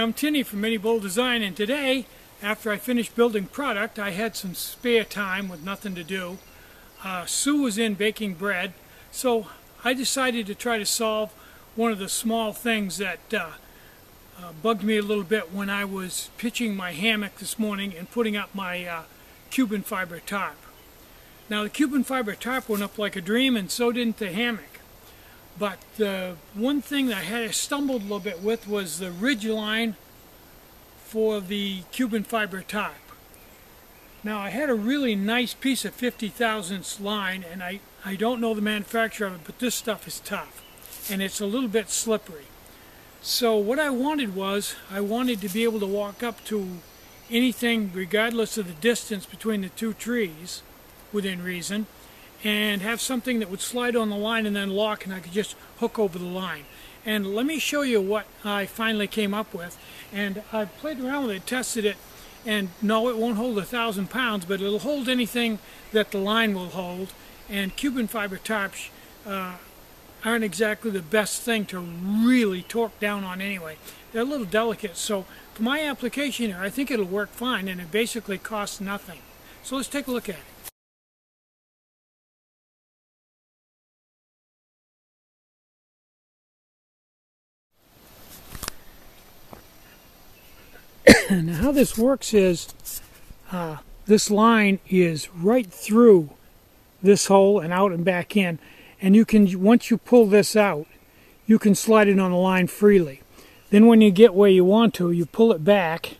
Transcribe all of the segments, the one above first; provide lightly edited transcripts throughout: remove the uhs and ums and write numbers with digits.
I'm Tinny from Mini Bowl Design, and today, after I finished building product, I had some spare time with nothing to do. Sue was in baking bread, so I decided to try to solve one of the small things that bugged me a little bit when I was pitching my hammock this morning and putting up my Cuban fiber tarp. Now the Cuban fiber tarp went up like a dream, and so didn't the hammock. But the one thing that I had stumbled a little bit with was the ridge line for the Cuban fiber tarp. Now I had a really nice piece of 50 thousandths line, and I don't know the manufacturer of it, but this stuff is tough and it's a little bit slippery. So what I wanted was, I wanted to be able to walk up to anything regardless of the distance between the two trees within reason, and have something that would slide on the line and then lock, and I could just hook over the line. And let me show you what I finally came up with. And I played around with it, tested it, and no, it won't hold 1,000 pounds, but it'll hold anything that the line will hold. And Cuban fiber tarps aren't exactly the best thing to really torque down on anyway. They're a little delicate, so for my application here, I think it'll work fine, and it basically costs nothing. So let's take a look at it. Now how this works is, this line is right through this hole and out and back in, and you can, once you pull this out, you can slide it on the line freely. Then when you get where you want to, you pull it back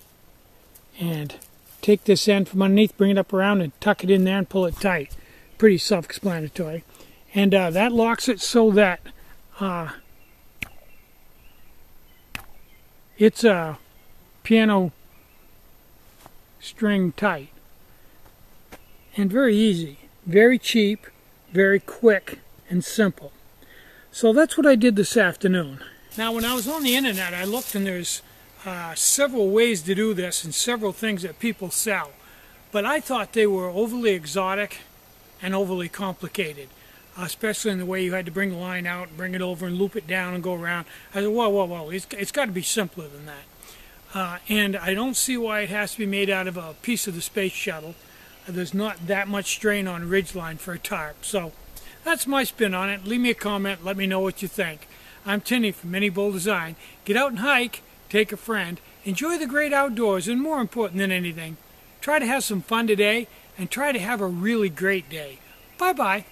and take this end from underneath, bring it up around and tuck it in there and pull it tight. Pretty self-explanatory. And that locks it so that it's a piano string tight, and very easy, very cheap, very quick and simple. So that's what I did this afternoon. Now when I was on the internet, I looked, and there's several ways to do this and several things that people sell, but I thought they were overly exotic and overly complicated, especially in the way you had to bring the line out and bring it over and loop it down and go around. I said, whoa, it's got to be simpler than that. And I don't see why it has to be made out of a piece of the space shuttle. There's not that much strain on ridgeline for a tarp. So that's my spin on it. Leave me a comment. Let me know what you think. I'm Tinny from Mini Bowl Design. Get out and hike. Take a friend. Enjoy the great outdoors. And more important than anything, try to have some fun today and try to have a really great day. Bye-bye.